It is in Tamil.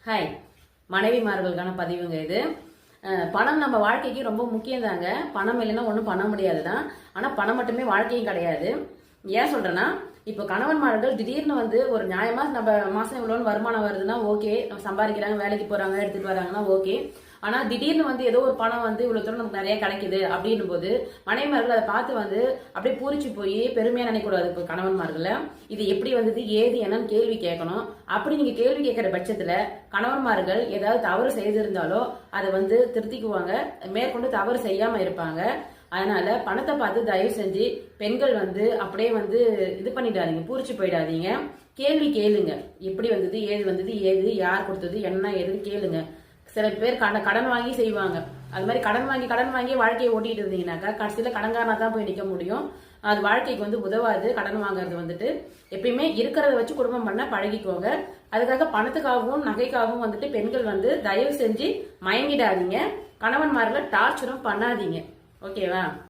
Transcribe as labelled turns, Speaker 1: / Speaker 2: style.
Speaker 1: ஹாய், மனைவிமார்களுக்கான பதிவுங்க இது. பணம் நம்ம வாழ்க்கைக்கு ரொம்ப முக்கியம் தாங்க. பணம் இல்லைன்னா ஒன்றும் பண்ண முடியாது தான். ஆனால் பணம் மட்டுமே வாழ்க்கையும் கிடையாது. ஏன் சொல்றேன்னா, இப்போ கணவன்மார்கள் திடீர்னு ஒரு நியாயமா நம்ம மாசம் இவ்வளோன்னு வருமானம் வருதுன்னா ஓகே, சம்பாதிக்கிறாங்க, வேலைக்கு போறாங்க, எடுத்துட்டு வராங்கன்னா ஓகே. ஆனா திடீர்னு ஏதோ ஒரு பணம் இவ்வளவு தூரம் நமக்கு நிறைய கிடைக்குது அப்படின்னும் போது மனைவிமார்கள் அதை பார்த்து அப்படியே பூரிச்சு போய் பெருமையா நினைக்கூடாது. இப்போ கணவன்மார்கள இது எப்படி வந்தது, ஏது என்னன்னு கேள்வி கேட்கணும். அப்படி நீங்க கேள்வி கேட்கிற பட்சத்துல கணவன்மார்கள் ஏதாவது தவறு செய்திருந்தாலோ அதை திருத்திக்குவாங்க, மேற்கொண்டு தவறு செய்யாம இருப்பாங்க. அதனால பணத்தை பார்த்து தயவு செஞ்சு பெண்கள் அப்படியே இது பண்ணிடாதீங்க, பூரிச்சு போயிடாதீங்க. கேள்வி கேளுங்க, எப்படி வந்தது, ஏது யார் கொடுத்தது, என்ன ஏதுன்னு கேளுங்க. சில பேர் கடன் வாங்கி செய்வாங்க. அது மாதிரி கடன் வாங்கி வாழ்க்கையை ஓட்டிட்டு இருந்தீங்கன்னாக்கா கடைசியில கடன்காரனா தான் போய் நிக்க முடியும். அது வாழ்க்கைக்கு உதவாது. கடன் வாங்குறது எப்பயுமே இருக்கிறத வச்சு குடும்பம் பண்ண பழகிக்கோங்க. அதுக்காக பணத்துக்காகவும் நகைக்காகவும் பெண்கள் தயவு செஞ்சு மயங்கிடாதீங்க. கணவன்மார்களை டார்ச்சரும் பண்ணாதீங்க. ஓகேவா?